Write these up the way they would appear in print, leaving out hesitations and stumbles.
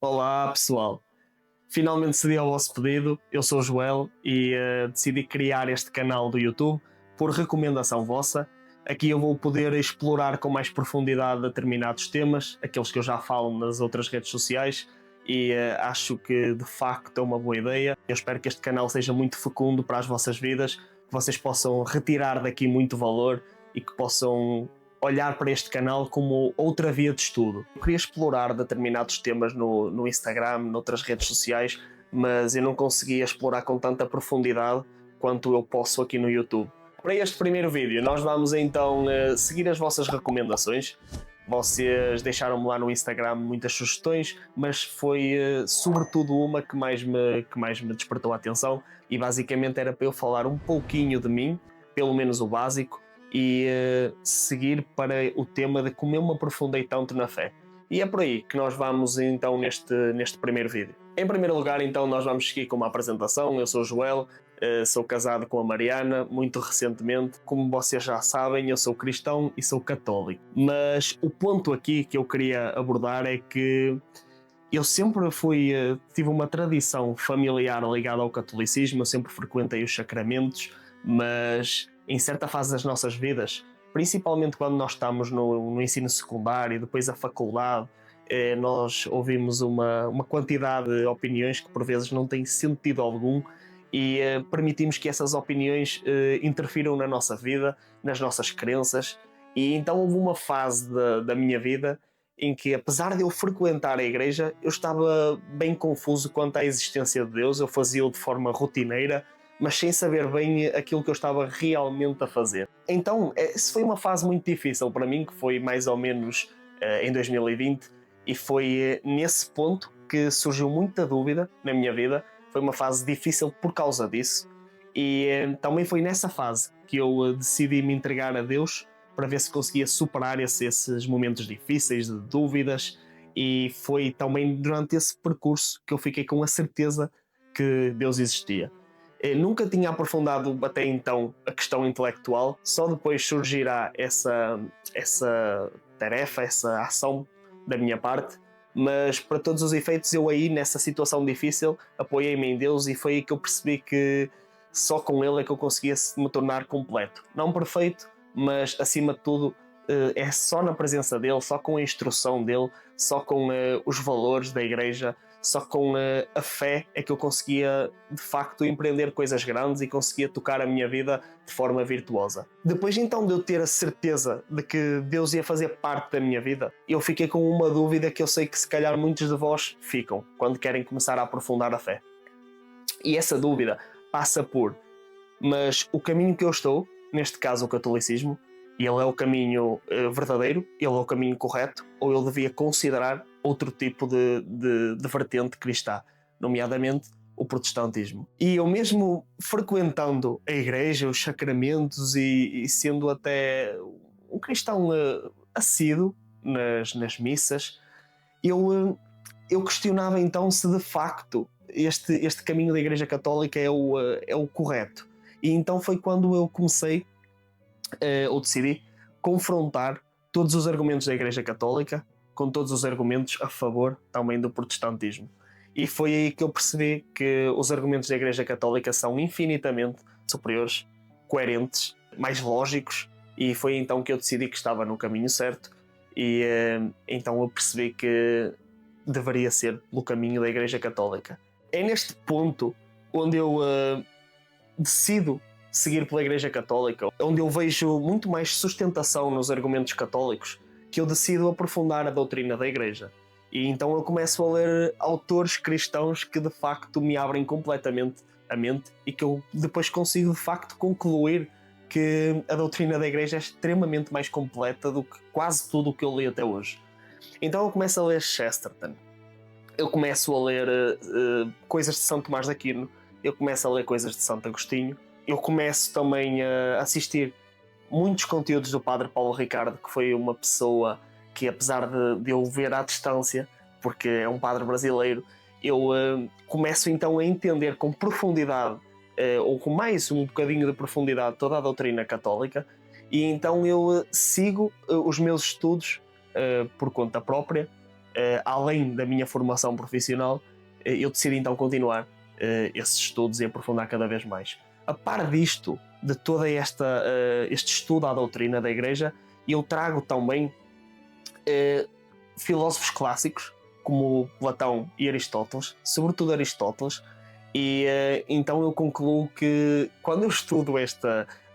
Olá pessoal, finalmente cedi ao vosso pedido, eu sou o Joel e decidi criar este canal do YouTube por recomendação vossa. Aqui eu vou poder explorar com mais profundidade determinados temas, aqueles que eu já falo nas outras redes sociais, e acho que de facto é uma boa ideia. Eu espero que este canal seja muito fecundo para as vossas vidas, que vocês possam retirar daqui muito valor e que possam olhar para este canal como outra via de estudo. Eu queria explorar determinados temas no Instagram, noutras redes sociais, mas eu não conseguia explorar com tanta profundidade quanto eu posso aqui no YouTube. Para este primeiro vídeo nós vamos então seguir as vossas recomendações. Vocês deixaram-me lá no Instagram muitas sugestões, mas foi sobretudo uma que mais me despertou a atenção, e basicamente era para eu falar um pouquinho de mim, pelo menos o básico, e seguir para o tema de como eu me aprofundei tanto na fé. E é por aí que nós vamos então neste primeiro vídeo. Em primeiro lugar, então, nós vamos seguir com uma apresentação. Eu sou o Joel, sou casado com a Mariana muito recentemente. Como vocês já sabem, eu sou cristão e sou católico. Mas o ponto aqui que eu queria abordar é que eu sempre tive uma tradição familiar ligada ao catolicismo. Eu sempre frequentei os sacramentos, mas em certa fase das nossas vidas, principalmente quando nós estamos no ensino secundário e depois a faculdade, nós ouvimos uma quantidade de opiniões que por vezes não têm sentido algum, e permitimos que essas opiniões interfiram na nossa vida, nas nossas crenças. E então houve uma fase da minha vida em que, apesar de eu frequentar a igreja, eu estava bem confuso quanto à existência de Deus. Eu fazia-o de forma rotineira, mas sem saber bem aquilo que eu estava realmente a fazer. Então, isso foi uma fase muito difícil para mim, que foi mais ou menos em 2020, e foi nesse ponto que surgiu muita dúvida na minha vida. Foi uma fase difícil por causa disso, e também foi nessa fase que eu decidi me entregar a Deus para ver se conseguia superar esses momentos difíceis de dúvidas, e foi também durante esse percurso que eu fiquei com a certeza que Deus existia. Nunca tinha aprofundado até então a questão intelectual, só depois surgirá essa tarefa, essa ação da minha parte, mas para todos os efeitos eu aí, nessa situação difícil, apoiei-me em Deus, e foi aí que eu percebi que só com Ele é que eu conseguia me tornar completo. Não perfeito, mas acima de tudo é só na presença dele, só com a instrução dele, só com os valores da igreja, só com a fé é que eu conseguia de facto empreender coisas grandes e conseguia tocar a minha vida de forma virtuosa. Depois então de eu ter a certeza de que Deus ia fazer parte da minha vida, eu fiquei com uma dúvida que eu sei que se calhar muitos de vós ficam quando querem começar a aprofundar a fé. E essa dúvida passa por: mas o caminho que eu estou, neste caso o catolicismo, ele é o caminho verdadeiro, ele é o caminho correto, ou eu devia considerar outro tipo de vertente cristã, nomeadamente o protestantismo? E eu, mesmo frequentando a igreja, os sacramentos, e sendo até um cristão assíduo nas missas, eu questionava então se de facto este caminho da Igreja Católica é o correto. E então foi quando eu comecei, ou decidi, confrontar todos os argumentos da Igreja Católica com todos os argumentos a favor também do protestantismo. E foi aí que eu percebi que os argumentos da Igreja Católica são infinitamente superiores, coerentes, mais lógicos, e foi então que eu decidi que estava no caminho certo, e então eu percebi que deveria ser no caminho da Igreja Católica. É neste ponto onde eu decido seguir pela Igreja Católica, onde eu vejo muito mais sustentação nos argumentos católicos, que eu decido aprofundar a doutrina da Igreja. E então eu começo a ler autores cristãos que de facto me abrem completamente a mente, e que eu depois consigo de facto concluir que a doutrina da Igreja é extremamente mais completa do que quase tudo o que eu li até hoje. Então eu começo a ler Chesterton, eu começo a ler coisas de São Tomás de Aquino, eu começo a ler coisas de Santo Agostinho, eu começo também a assistir muitos conteúdos do Padre Paulo Ricardo, que foi uma pessoa que, apesar de eu ver à distância, porque é um padre brasileiro, eu começo então a entender com profundidade, ou com mais um bocadinho de profundidade, toda a doutrina católica, e então eu sigo os meus estudos por conta própria, além da minha formação profissional, eu decidi então continuar esses estudos e aprofundar cada vez mais. A par disto, de toda este estudo à doutrina da Igreja, eu trago também filósofos clássicos como Platão e Aristóteles, sobretudo Aristóteles, e então eu concluo que quando eu estudo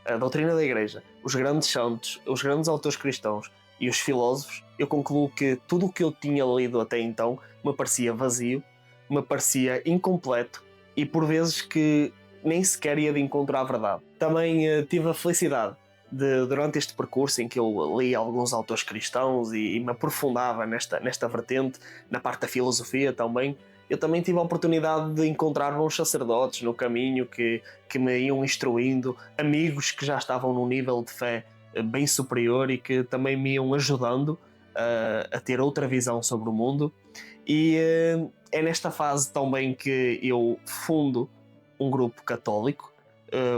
a doutrina da Igreja, os grandes santos, os grandes autores cristãos e os filósofos, eu concluo que tudo o que eu tinha lido até então me parecia vazio, me parecia incompleto e por vezes que nem sequer ia de encontro à verdade. Também tive a felicidade durante este percurso em que eu li alguns autores cristãos e me aprofundava nesta vertente, na parte da filosofia também, eu também tive a oportunidade de encontrar bons sacerdotes no caminho que me iam instruindo, amigos que já estavam num nível de fé bem superior e que também me iam ajudando a ter outra visão sobre o mundo. E é nesta fase também que eu fundo um grupo católico,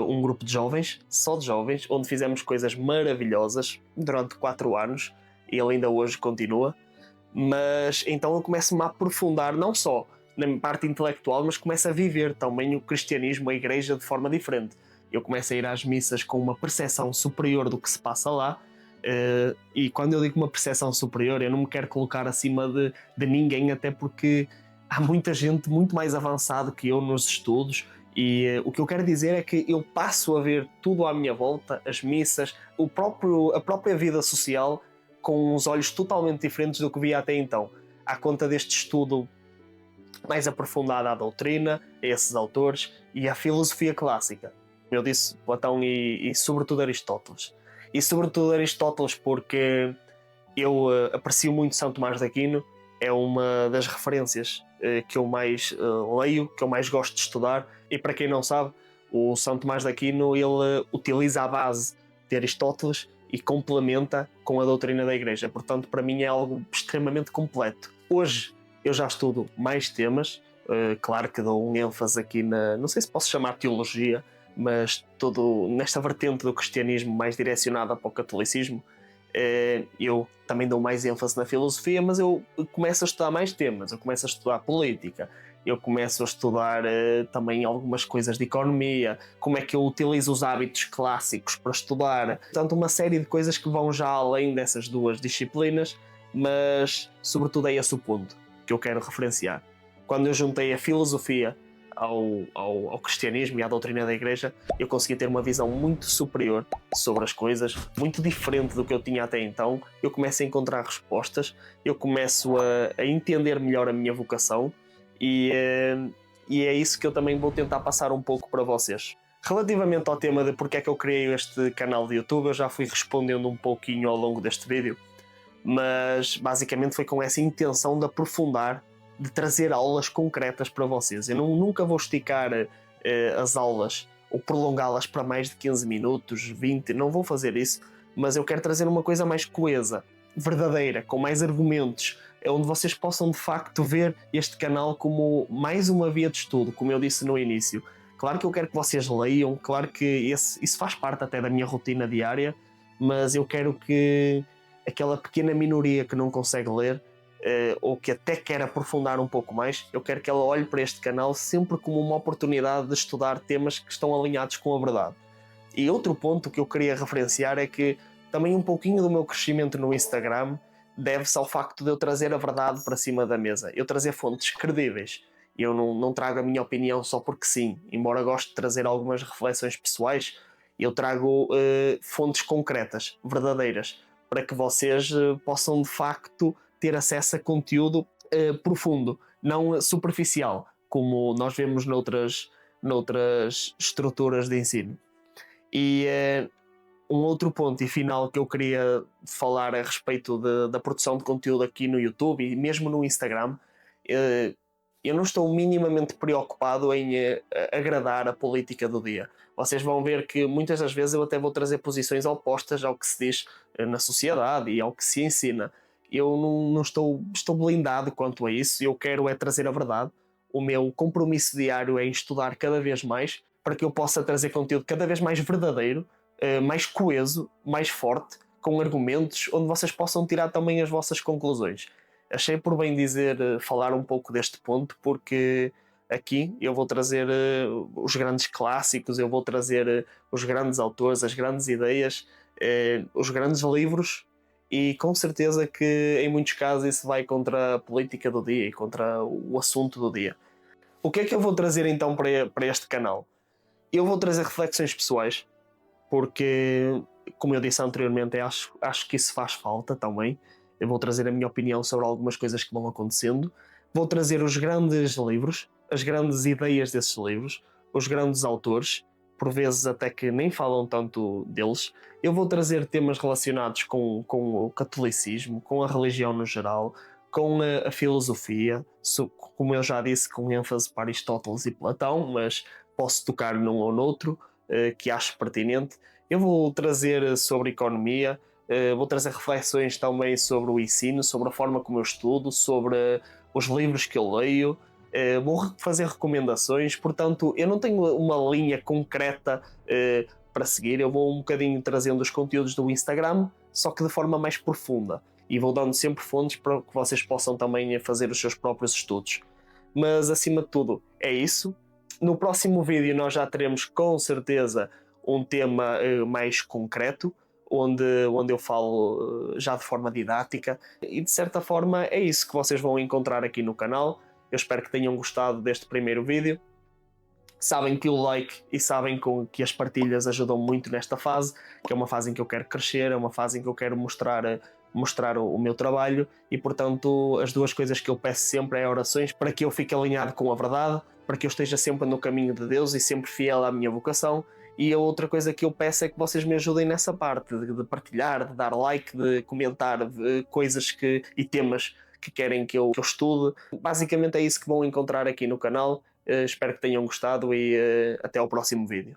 um grupo de jovens, só de jovens, onde fizemos coisas maravilhosas durante 4 anos e ele ainda hoje continua. Mas então eu começo-me a aprofundar não só na parte intelectual, mas começo a viver também o cristianismo, a igreja, de forma diferente. Eu começo a ir às missas com uma percepção superior do que se passa lá, e quando eu digo uma percepção superior, eu não me quero colocar acima de ninguém, até porque há muita gente muito mais avançada que eu nos estudos, e o que eu quero dizer é que eu passo a ver tudo à minha volta, as missas, a própria vida social, com uns olhos totalmente diferentes do que via até então, à conta deste estudo mais aprofundado à doutrina, a esses autores e à filosofia clássica. Eu disse Platão e sobretudo Aristóteles. E sobretudo Aristóteles porque eu aprecio muito São Tomás de Aquino, é uma das referências que eu mais leio, que eu mais gosto de estudar, e para quem não sabe, o São Tomás de Aquino ele utiliza a base de Aristóteles e complementa com a doutrina da Igreja. Portanto, para mim é algo extremamente completo. Hoje eu já estudo mais temas, claro que dou um ênfase aqui não sei se posso chamar teologia, mas todo nesta vertente do cristianismo mais direcionada para o catolicismo. Eu também dou mais ênfase na filosofia, mas eu começo a estudar mais temas, eu começo a estudar política, eu começo a estudar também algumas coisas de economia, como é que eu utilizo os hábitos clássicos para estudar. Portanto, uma série de coisas que vão já além dessas duas disciplinas, mas sobretudo é esse o ponto que eu quero referenciar. Quando eu juntei a filosofia ao cristianismo e à doutrina da Igreja, eu consegui ter uma visão muito superior sobre as coisas, muito diferente do que eu tinha até então. Eu começo a encontrar respostas, eu começo a entender melhor a minha vocação e é isso que eu também vou tentar passar um pouco para vocês. Relativamente ao tema de porque é que eu criei este canal de YouTube, eu já fui respondendo um pouquinho ao longo deste vídeo, mas basicamente foi com essa intenção de aprofundar, de trazer aulas concretas para vocês. Eu nunca vou esticar as aulas ou prolongá-las para mais de 15 minutos, 20, não vou fazer isso, mas eu quero trazer uma coisa mais coesa, verdadeira, com mais argumentos, onde vocês possam de facto ver este canal como mais uma via de estudo, como eu disse no início. Claro que eu quero que vocês leiam, claro que isso faz parte até da minha rotina diária, mas eu quero que aquela pequena minoria que não consegue ler, ou que até quer aprofundar um pouco mais, eu quero que ela olhe para este canal sempre como uma oportunidade de estudar temas que estão alinhados com a verdade. E outro ponto que eu queria referenciar é que também um pouquinho do meu crescimento no Instagram deve-se ao facto de eu trazer a verdade para cima da mesa, eu trazer fontes credíveis. Eu não trago a minha opinião só porque sim, embora goste de trazer algumas reflexões pessoais, eu trago fontes concretas, verdadeiras, para que vocês possam de facto ter acesso a conteúdo profundo, não superficial, como nós vemos noutras estruturas de ensino. E um outro ponto e final que eu queria falar a respeito da produção de conteúdo aqui no YouTube e mesmo no Instagram, eu não estou minimamente preocupado em agradar a política do dia. Vocês vão ver que muitas das vezes eu até vou trazer posições opostas ao que se diz na sociedade e ao que se ensina. Eu não estou blindado quanto a isso, eu quero é trazer a verdade. O meu compromisso diário é estudar cada vez mais para que eu possa trazer conteúdo cada vez mais verdadeiro, mais coeso, mais forte, com argumentos, onde vocês possam tirar também as vossas conclusões. achei por bem dizer, falar um pouco deste ponto, porque aqui eu vou trazer os grandes clássicos, eu vou trazer os grandes autores, as grandes ideias, os grandes livros, e com certeza que em muitos casos isso vai contra a política do dia e contra o assunto do dia. O que é que eu vou trazer então para este canal? Eu vou trazer reflexões pessoais, porque, como eu disse anteriormente, acho que isso faz falta também. Eu vou trazer a minha opinião sobre algumas coisas que vão acontecendo. Vou trazer os grandes livros, as grandes ideias desses livros, os grandes autores, por vezes até que nem falam tanto deles. Eu vou trazer temas relacionados com o catolicismo, com a religião no geral, com a filosofia, como eu já disse, com ênfase para Aristóteles e Platão, mas posso tocar num ou noutro que acho pertinente. Eu vou trazer sobre economia, vou trazer reflexões também sobre o ensino, sobre a forma como eu estudo, sobre os livros que eu leio. Vou fazer recomendações, portanto, eu não tenho uma linha concreta para seguir. Eu vou um bocadinho trazendo os conteúdos do Instagram, só que de forma mais profunda. E vou dando sempre fontes para que vocês possam também fazer os seus próprios estudos. Mas, acima de tudo, é isso. No próximo vídeo nós já teremos com certeza um tema mais concreto, onde eu falo já de forma didática, e de certa forma é isso que vocês vão encontrar aqui no canal. Eu espero que tenham gostado deste primeiro vídeo. Sabem que o like e sabem que as partilhas ajudam muito nesta fase, que é uma fase em que eu quero crescer, é uma fase em que eu quero mostrar o meu trabalho, e portanto as duas coisas que eu peço sempre é orações para que eu fique alinhado com a verdade, para que eu esteja sempre no caminho de Deus e sempre fiel à minha vocação. E a outra coisa que eu peço é que vocês me ajudem nessa parte de partilhar, de dar like, de comentar coisas e temas que querem que eu estude. Basicamente é isso que vão encontrar aqui no canal. Espero que tenham gostado e até ao próximo vídeo.